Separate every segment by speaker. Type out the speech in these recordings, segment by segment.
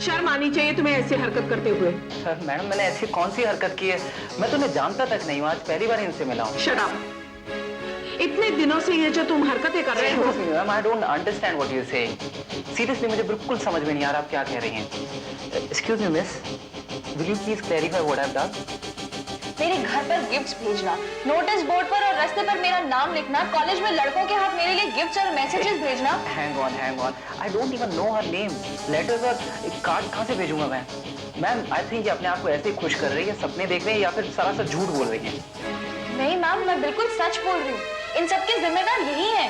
Speaker 1: शर्म आनी चाहिए तुम्हें ऐसी हरकत करते हुए।
Speaker 2: मैडम मैंने ऐसी कौन सी हरकत की है? मैं तुम्हें जानता तक नहीं हूँ, आज पहली बार इनसे मिला हूँ।
Speaker 1: Shut up. इतने दिनों से ये जो तुम हरकतें कर रहे हो।
Speaker 2: Ma'am I don't understand what you saying. Seriously मुझे बिल्कुल समझ में नहीं आ रहा आप क्या कह रही हैं। Excuse me miss, will you please clarify what I have done?
Speaker 3: मेरे घर पर गिफ्ट्स भेजना, नोटिस बोर्ड पर और रास्ते पर मेरा नाम लिखना, कॉलेज में लड़कों के हाथ मेरे लिए गिफ्ट्स और मैसेजेस भेजना।
Speaker 2: Hang on, I don't even know her name. Letters और कार्ड कहाँ से भेजूंगा मैं? मैम आई थिंक ये अपने आप को ऐसे ही खुश कर रही है, सपने देख रही है या फिर सरासर झूठ बोल रही है।
Speaker 3: नहीं मैम, मैं बिल्कुल सच बोल रही हूँ। इन सब के जिम्मेदार यही है।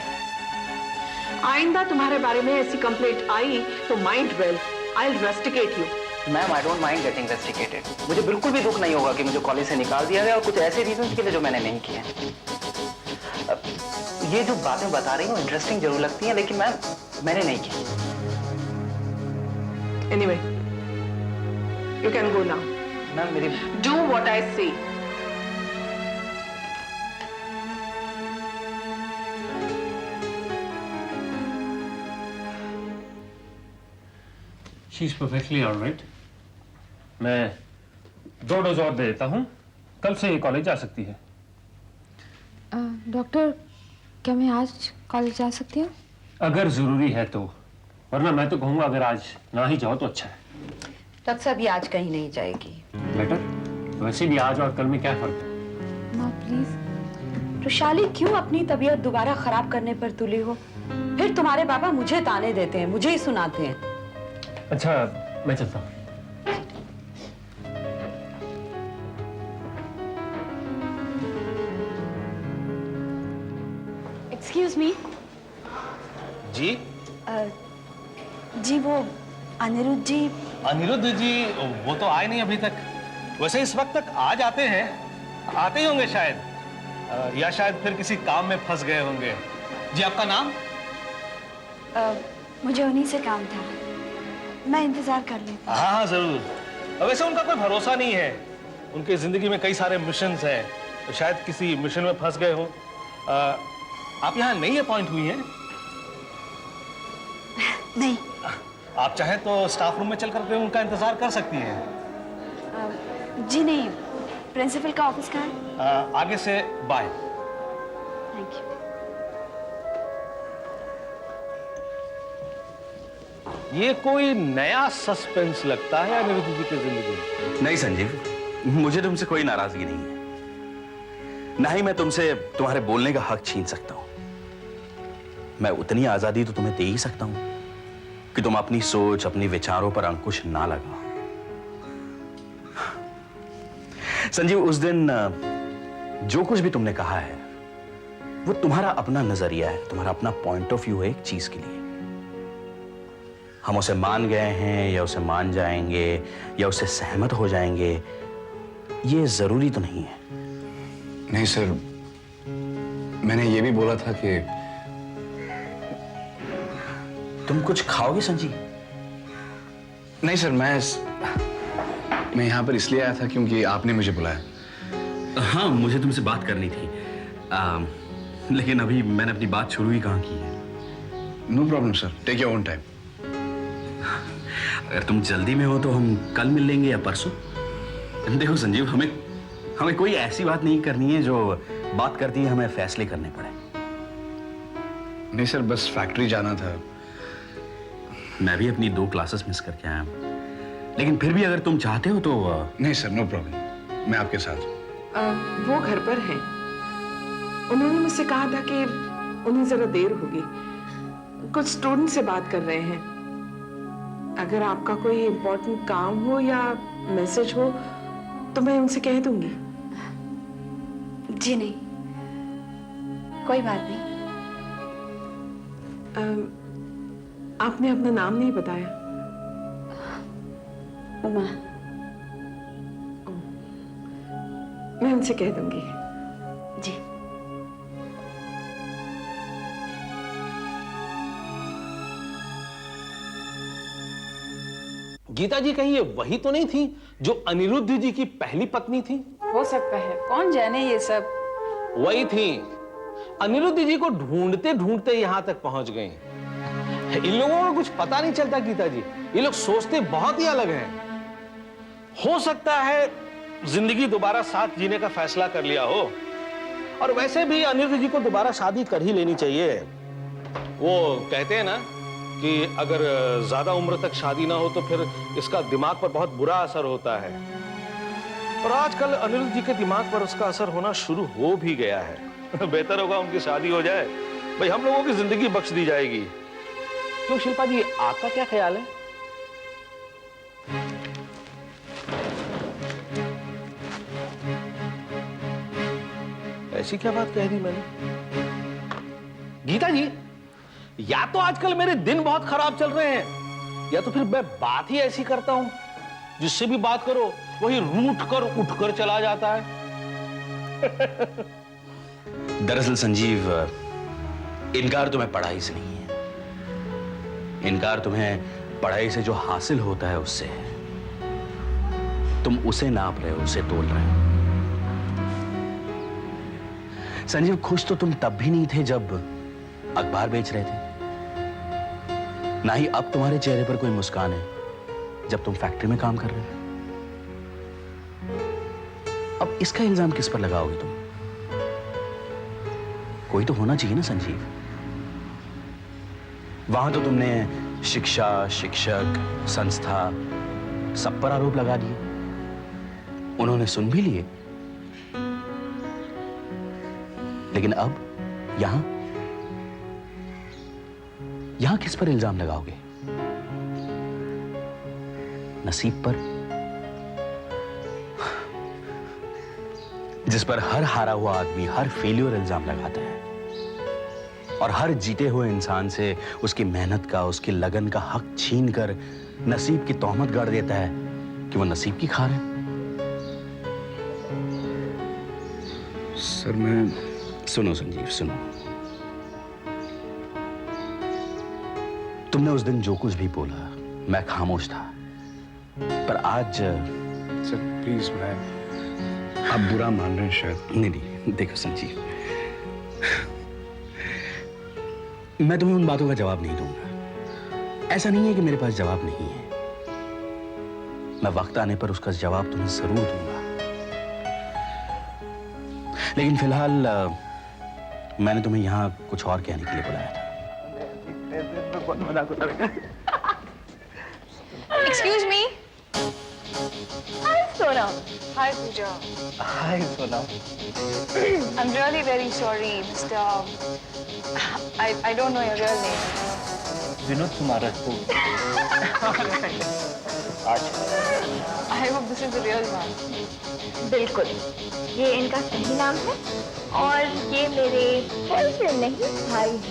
Speaker 1: आइंदा तुम्हारे बारे में ऐसी कंप्लेंट आई तो mind well, I will rusticate you.
Speaker 2: Ma'am I don't mind getting rusticated. मुझे बिल्कुल भी दुख नहीं होगा कि मुझे कॉलेज से निकाल दिया गया और कुछ ऐसे रीजंस के लिए जो मैंने नहीं किए। ये जो बातें बता रही हूँ इंटरेस्टिंग जरूर लगती हैं, लेकिन मैम मैंने नहीं की।
Speaker 1: Anyway, you can go now.
Speaker 2: Ma'am मेरी
Speaker 1: डू व्हाट आई से।
Speaker 4: She's perfectly all right. मैं 2 डोज और दे देता हूँ, कल से ये कॉलेज जा सकती है।
Speaker 5: डॉक्टर, क्या मैं आज कॉलेज जा सकती हूँ?
Speaker 4: अगर जरूरी है तो, वरना मैं तो कहूँगा अगर आज ना ही जाओ तो अच्छा है।
Speaker 6: डॉक्टर साहब ये आज कहीं नहीं जाएगी।
Speaker 4: बेटर, वैसे भी आज और कल में क्या फर्क है?
Speaker 5: माँ प्लीज।
Speaker 6: रुशाली क्यों अपनी तबीयत दोबारा खराब करने पर तुली हो? फिर तुम्हारे पापा मुझे ताने देते हैं, मुझे ही सुनाते हैं।
Speaker 4: अच्छा मैं चलता हूँ।
Speaker 6: Excuse me.
Speaker 7: जी
Speaker 6: जी वो अनिरुद्ध जी।
Speaker 7: अनिरुद्ध जी वो तो आए नहीं अभी तक। वैसे इस वक्त तक आ जाते हैं, आते ही होंगे शायद, या शायद फिर किसी काम में फंस गए होंगे। जी आपका नाम?
Speaker 5: मुझे उन्हीं से काम था, मैं इंतजार कर लेती हूँ।
Speaker 7: हाँ हाँ जरूर। वैसे उनका कोई भरोसा नहीं है, उनकी जिंदगी में कई सारे मिशंस हैं, तो शायद किसी मिशन में फंस गए हो। आप यहाँ नई अपॉइंट हुई हैं?
Speaker 5: नहीं।
Speaker 7: आप चाहें तो स्टाफ रूम में चल करके उनका इंतजार कर सकती हैं।
Speaker 5: जी नहीं, प्रिंसिपल का ऑफिस कहाँ है?
Speaker 7: आगे से बाय।
Speaker 5: Thank you.
Speaker 7: ये कोई नया सस्पेंस लगता है अनिरुद्ध जी की जिंदगी में।
Speaker 8: नहीं संजीव, मुझे तुमसे कोई नाराजगी नहीं है, ना ही मैं तुमसे तुम्हारे बोलने का हक छीन सकता हूं। मैं उतनी आजादी तो तुम्हें दे ही सकता हूं कि तुम अपनी सोच, अपनी विचारों पर अंकुश ना लगाओ। संजीव, उस दिन जो कुछ भी तुमने कहा है वो तुम्हारा अपना नजरिया है, तुम्हारा अपना पॉइंट ऑफ व्यू है एक चीज के लिए। हम उसे मान गए हैं या उसे मान जाएंगे या उससे सहमत हो जाएंगे, ये जरूरी तो नहीं है।
Speaker 9: नहीं सर, मैंने ये भी बोला था कि
Speaker 8: तुम कुछ खाओगे संजीव?
Speaker 9: नहीं सर, मैं यहाँ पर इसलिए आया था क्योंकि आपने मुझे बुलाया।
Speaker 8: हाँ, मुझे तुमसे बात करनी थी, लेकिन अभी मैंने अपनी बात शुरू ही कहाँ की है।
Speaker 9: No problem sir, take your own time.
Speaker 8: अगर तुम जल्दी में हो तो हम कल मिल लेंगे या परसों। देखो संजीव, हमें कोई ऐसी बात नहीं करनी है जो बात करती है हमें फैसले करने पड़े।
Speaker 9: नहीं सर, बस फैक्ट्री जाना था।
Speaker 8: मैं भी अपनी 2 क्लासेस मिस करके आया हूं, लेकिन फिर भी अगर तुम चाहते हो तो।
Speaker 9: नहीं सर, नो प्रॉब्लम, मैं आपके साथ हूं।
Speaker 1: वो घर पर हैं। उन्होंने मुझसे कहा था कि उन्हें जरा देर होगी, कुछ स्टूडेंट से बात कर रहे हैं। अगर आपका कोई इम्पोर्टेंट काम हो या मैसेज हो तो मैं उनसे कह दूंगी।
Speaker 5: जी नहीं, कोई बात नहीं।
Speaker 1: आपने अपना नाम नहीं बताया।
Speaker 5: उमा।
Speaker 1: मैं उनसे कह दूंगी।
Speaker 5: जी।
Speaker 7: गीता जी, कहीं ये वही तो नहीं थी जो अनिरुद्ध जी की पहली पत्नी थी?
Speaker 6: हो सकता है, कौन जाने ये सब।
Speaker 7: वही थी, अनिरुद्ध जी को ढूंढते ढूंढते यहां तक पहुंच गई। इन लोगों को कुछ पता नहीं चलता गीता जी, ये लोग सोचते बहुत ही अलग हैं। हो सकता है जिंदगी दोबारा साथ जीने का फैसला कर लिया हो, और वैसे भी अनिरुद्ध जी को दोबारा शादी कर ही लेनी चाहिए। वो कहते हैं ना कि अगर ज्यादा उम्र तक शादी ना हो तो फिर इसका दिमाग पर बहुत बुरा असर होता है, और आजकल अनिरुद्ध जी के दिमाग पर उसका असर होना शुरू हो भी गया है। बेहतर होगा उनकी शादी हो जाए, भाई हम लोगों की जिंदगी बख्श दी जाएगी। क्यों शिल्पा जी, आपका क्या ख्याल है? ऐसी क्या बात कह दी मैंने? गीता जी, या तो आजकल मेरे दिन बहुत खराब चल रहे हैं, या तो फिर मैं बात ही ऐसी करता हूं, जिससे भी बात करो वही रूठ कर उठ कर चला जाता है।
Speaker 8: दरअसल संजीव, इनकार तुम्हें पढ़ाई से नहीं है, इनकार तुम्हें पढ़ाई से जो हासिल होता है उससे है। तुम उसे नाप रहे हो, उसे तोल रहे हो। संजीव, खुश तो तुम तब भी नहीं थे जब अखबार बेच रहे थे, ना ही अब तुम्हारे चेहरे पर कोई मुस्कान है जब तुम फैक्ट्री में काम कर रहे हो। अब इसका इल्जाम किस पर लगाओगे तुम? कोई तो होना चाहिए ना संजीव। वहां तो तुमने शिक्षा, शिक्षक, संस्था सब पर आरोप लगा दिए, उन्होंने सुन भी लिए, लेकिन अब यहां किस पर इल्जाम लगाओगे? नसीब पर, जिस पर हर हारा हुआ आदमी, हर फेल्योर इल्जाम लगाता है, और हर जीते हुए इंसान से उसकी मेहनत का, उसकी लगन का हक छीन कर नसीब की तोहमत गाड़ देता है कि वो नसीब की खार है।
Speaker 9: सर मैं...
Speaker 8: सुनो संजीव, सुनो। तुमने उस दिन जो कुछ भी बोला मैं खामोश था, पर आज...
Speaker 9: सर प्लीज, मैं... आप बुरा मान रहे हैं शायद।
Speaker 8: नहीं, देखो संजीव, मैं तुम्हें उन बातों का जवाब नहीं दूंगा। ऐसा नहीं है कि मेरे पास जवाब नहीं है, मैं वक्त आने पर उसका जवाब तुम्हें जरूर दूंगा। लेकिन फिलहाल मैंने तुम्हें यहां कुछ और कहने के लिए बुलाया था।
Speaker 3: Excuse me. Hi, Sonam. Hi, Pooja.
Speaker 2: हाय सोना।
Speaker 3: I'm really very sorry, Mr. I don't know your real name.
Speaker 2: Vinod Kumar Rajput.
Speaker 3: I hope this is the real one.
Speaker 5: बिल्कुल, ये इनका सही नाम है और ये मेरे बॉयफ्रेंड नहीं, भाई हैं।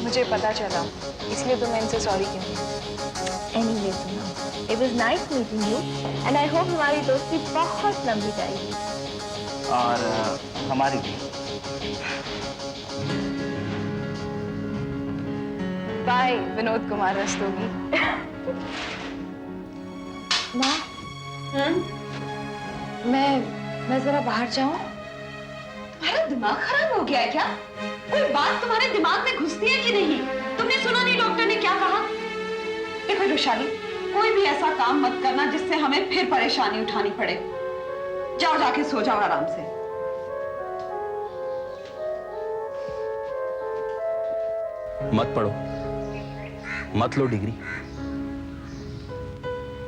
Speaker 3: मुझे पता चला, इसलिए तो मैं इनसे सॉरी कहूँ।
Speaker 5: Anyway, Sonam, it was nice meeting you, and I hope हमारी दोस्ती बहुत लंबी जाएगी।
Speaker 2: और हमारी भी।
Speaker 3: बाय विनोद कुमार रस्तोगी। माँ, मैं जरा बाहर जाऊं?
Speaker 6: तुम्हारा दिमाग खराब हो गया है क्या? कोई बात तुम्हारे दिमाग में घुसती है कि नहीं? तुमने सुना नहीं डॉक्टर ने क्या कहा? देखो रुशाली, कोई भी ऐसा काम मत करना जिससे हमें फिर परेशानी उठानी पड़े। जाओ, जाके सो जाओ आराम से।
Speaker 8: मत पढ़ो, मत लो डिग्री।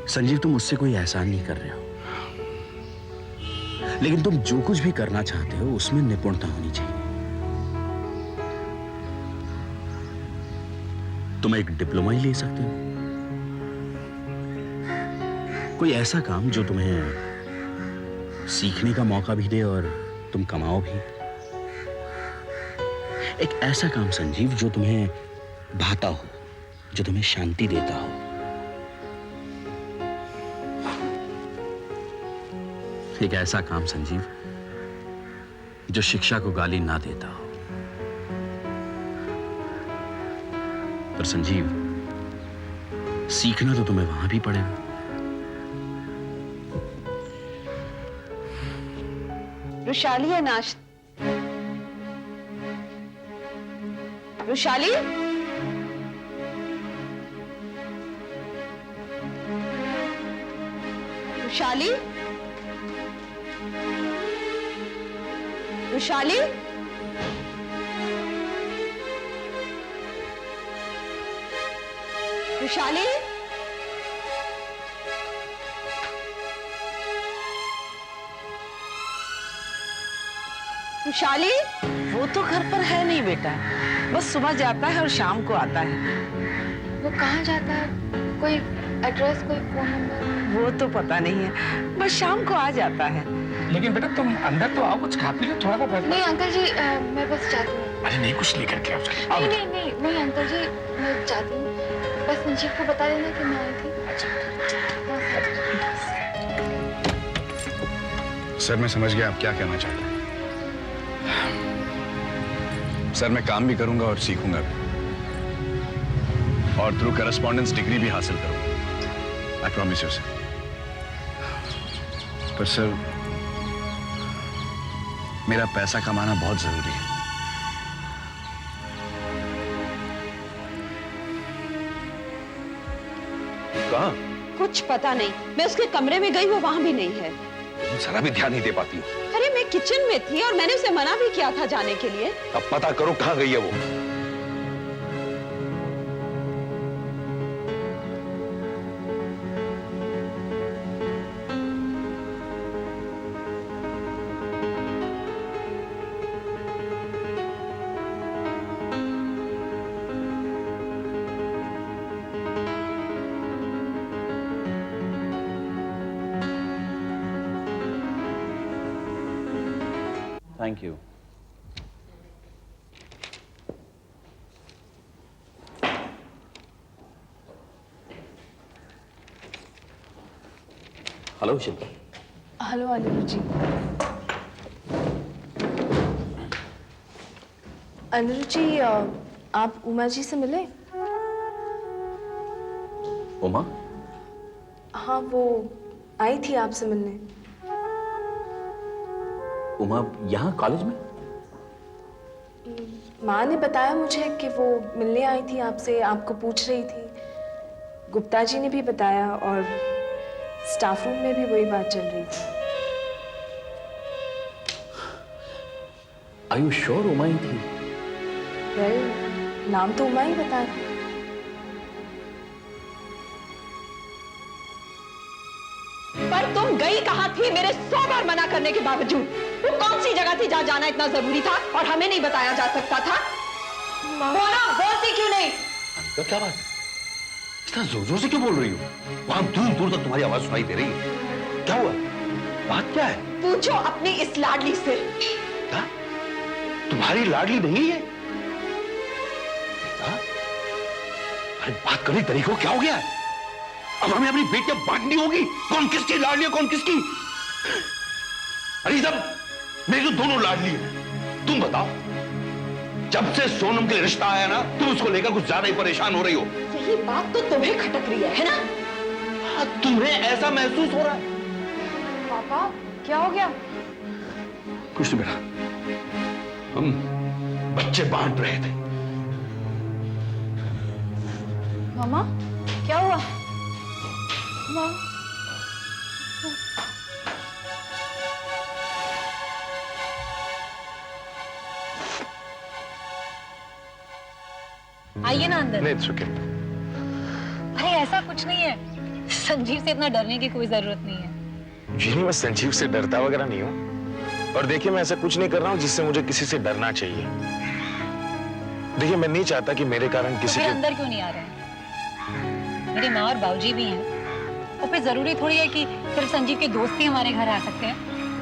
Speaker 8: संजीव, तुम मुझसे कोई एहसान नहीं कर रहे हो, लेकिन तुम जो कुछ भी करना चाहते हो उसमें निपुणता होनी चाहिए। तुम एक डिप्लोमा ही ले सकते हो, कोई ऐसा काम जो तुम्हें सीखने का मौका भी दे और तुम कमाओ भी। एक ऐसा काम संजीव जो तुम्हें भाता हो, जो तुम्हें शांति देता हो। एक ऐसा काम संजीव जो शिक्षा को गाली ना देता हो। पर संजीव, सीखना तो तुम्हें वहां भी पड़ेगा।
Speaker 6: रुशाली है नाश। रुशाली, रुशाली, रुशाली, रुशाली, रुशाली।
Speaker 1: वो तो घर पर है नहीं बेटा, बस सुबह जाता है और शाम को आता है।
Speaker 3: वो कहाँ जाता है? कोई एड्रेस, कोई फोन नंबर?
Speaker 1: वो तो पता नहीं है, बस शाम को आ जाता है।
Speaker 4: लेकिन बेटा तुम अंदर तो आओ, कुछ खा पी लो, थोड़ा सा बैठो।
Speaker 3: नहीं अंकल जी, मैं बस जाती हूँ।
Speaker 4: अरे नहीं, कुछ लेकर के आओ।
Speaker 3: नहीं नहीं नहीं नहीं अंकल जी, मैं जाती हूँ। बस संजीव को बता देना कि मैं आई थी।
Speaker 9: सर मैं समझ गया आप क्या कहना चाहते हैं। सर मैं काम भी करूंगा और सीखूंगा भी, और थ्रू करस्पॉन्डेंस डिग्री भी हासिल करूंगा। I promise you sir. पर सर मेरा पैसा कमाना बहुत जरूरी है।
Speaker 7: कहाँ?
Speaker 6: कुछ पता नहीं, मैं उसके कमरे में गई, वो वहां भी नहीं है।
Speaker 7: तुम जरा भी ध्यान नहीं दे पाती हो।
Speaker 6: अरे मैं किचन में थी और मैंने उसे मना भी किया था जाने के लिए।
Speaker 7: अब पता करो कहाँ गई है वो।
Speaker 8: Thank you. Hello Shilpa.
Speaker 3: Hello Anil ji. Anil ji, आप उमा जी से मिले?
Speaker 8: उमा?
Speaker 3: हाँ, वो आई थी आपसे मिलने।
Speaker 8: उमा यहाँ कॉलेज में?
Speaker 3: माँ ने बताया मुझे कि वो मिलने आई थी आपसे, आपको पूछ रही थी। गुप्ता जी ने भी बताया और स्टाफ रूम में भी वही बात चल रही थी।
Speaker 8: Are you sure उमा ही थी?
Speaker 3: वेल, नाम तो उमा ही बता रही।
Speaker 6: पर तुम गई कहाँ थी मेरे 100 बार मना करने के बावजूद? वो कौन सी जगह थी जहाँ जाना इतना जरूरी था और हमें नहीं बताया जा सकता था? बोलो, बोलती क्यों नहीं?
Speaker 7: तो क्या बात? इतना जोर जोर से क्यों बोल रही हो? वहां दूर दूर तक तुम्हारी आवाज सुनाई दे रही है। क्या हुआ? बात क्या है?
Speaker 6: पूछो अपनी इस लाडली से।
Speaker 7: क्या? तुम्हारी लाडली नहीं है? हाँ? अरे बात करने का तरीका क्या हो गया है? अब हमें अपनी बेटियां बांटनी होगी, कौन किसकी लाडली है कौन किसकी? अरे सब मेरी तो दोनों लाडली है। तुम बताओ, जब से सोनम के लिए रिश्ता आया ना, तुम उसको लेकर कुछ ज्यादा ही परेशान हो रही हो।
Speaker 6: यही बात तो तुम्हें खटक रही है ना?
Speaker 7: हाँ, तुम्हें ऐसा महसूस हो रहा है?
Speaker 3: पापा, क्या हो गया?
Speaker 7: कुछ नहीं बेटा, हम बच्चे बांट रहे थे।
Speaker 3: मामा, क्या हुआ? माँ,
Speaker 10: आइए ना अंदर।
Speaker 9: नहीं, it's okay।
Speaker 10: भाई ऐसा कुछ नहीं है, संजीव से इतना डरने की कोई जरूरत नहीं है।
Speaker 11: जी नहीं, मैं संजीव से डरता वगैरह नहीं हूँ। और देखिए मैं ऐसा कुछ नहीं कर रहा हूँ जिससे मुझे किसी से डरना चाहिए। देखिए मैं नहीं चाहता कि मेरे कारण किसी
Speaker 10: फिर
Speaker 11: के
Speaker 10: अंदर क्यों नहीं आ रहे हैं? मेरी माँ और बाबूजी भी हैं। और फिर जरूरी थोड़ी है कि सिर्फ संजीव के दोस्त ही हमारे घर आ सकते हैं।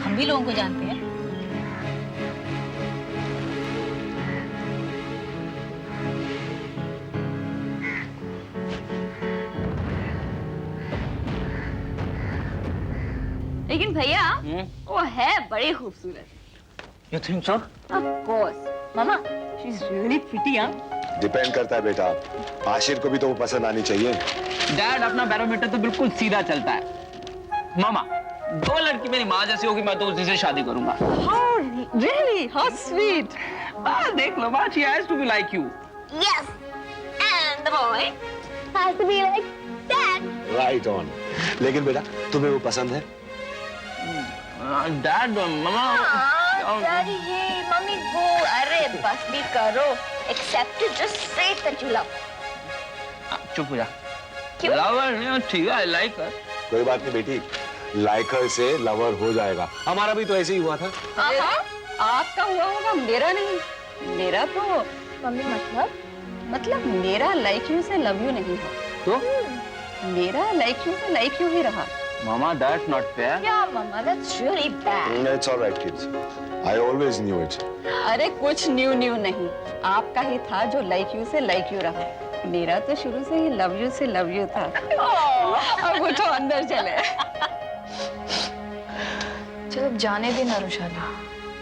Speaker 10: हम भी लोगों को जानते हैं।
Speaker 5: लेकिन भैया वो है बड़ी खूबसूरत।
Speaker 2: You think so?
Speaker 5: Of course, mama, she's really pretty, हाँ?
Speaker 11: डिपेंड करता है बेटा, आशिर को भी तो वो पसंद आनी चाहिए।
Speaker 2: डैड अपना बैरोमीटर तो बिल्कुल सीधा चलता है। मामा, दो लड़की मेरी माँ जैसी होगी, मैं तो उसी से शादी करूंगा।
Speaker 6: How really? How sweet.
Speaker 2: देख लो माँ, she has to be like you.
Speaker 5: Yes, and the boy has to be like that.
Speaker 11: Right on. लेकिन बेटा तुम्हें वो पसंद है?
Speaker 7: डैड मम्मा
Speaker 5: डैडी ये मम्मी वो अरे बस भी करो except it just say it that you love
Speaker 7: चुप हो जा।
Speaker 5: क्यों?
Speaker 7: लवर नहीं ठीक है आई लाइक हर।
Speaker 11: कोई बात नहीं बेटी, लाइकर से लवर हो जाएगा। हमारा भी तो ऐसे ही हुआ था।
Speaker 6: आपका हुआ होगा, मेरा नहीं। मेरा तो
Speaker 5: मम्मी
Speaker 6: मतलब मेरा लाइक यू से लव यू नहीं है,
Speaker 7: तो
Speaker 6: मेरा लाइक यू से लाइक यू ही रहा।
Speaker 7: Mama that's not fair.
Speaker 5: Yeah mamma that's really bad
Speaker 11: it's alright kids, I always knew it.
Speaker 6: अरे कुछ न्यू नहीं, आपका ही था जो लाइक यू से लाइक यू रहा। मेरा तो शुरू से ही लव यू से लव यू था। अब वो तो अंदर चले।
Speaker 3: चलो अब जाने दे ना रुशाली,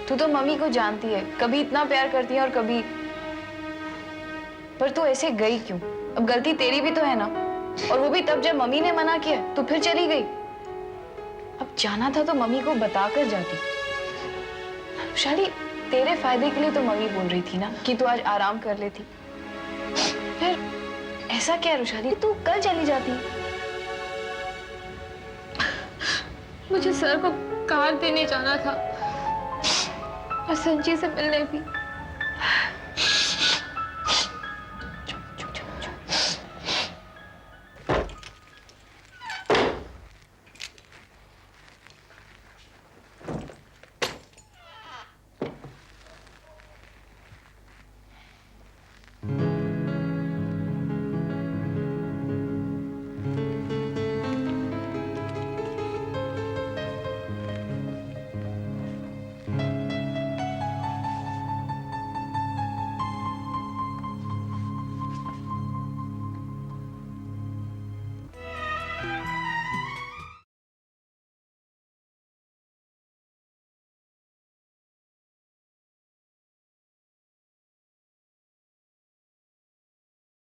Speaker 3: तू तो मम्मी को जानती है, कभी इतना प्यार करती है और कभी, पर तू ऐसे गई क्यों? अब गलती तेरी भी तो है ना, और वो भी तब जब मम्मी ने मना किया तू फिर चली गई। अब जाना था तो मम्मी को बता कर जाती। रुशाली तेरे फायदे के लिए तो मम्मी बोल रही थी ना कि तू आज आराम कर लेती, फिर ऐसा क्या रुशाली, तू कल चली जाती। मुझे सर को कार देने जाना था और संजी से मिलने भी।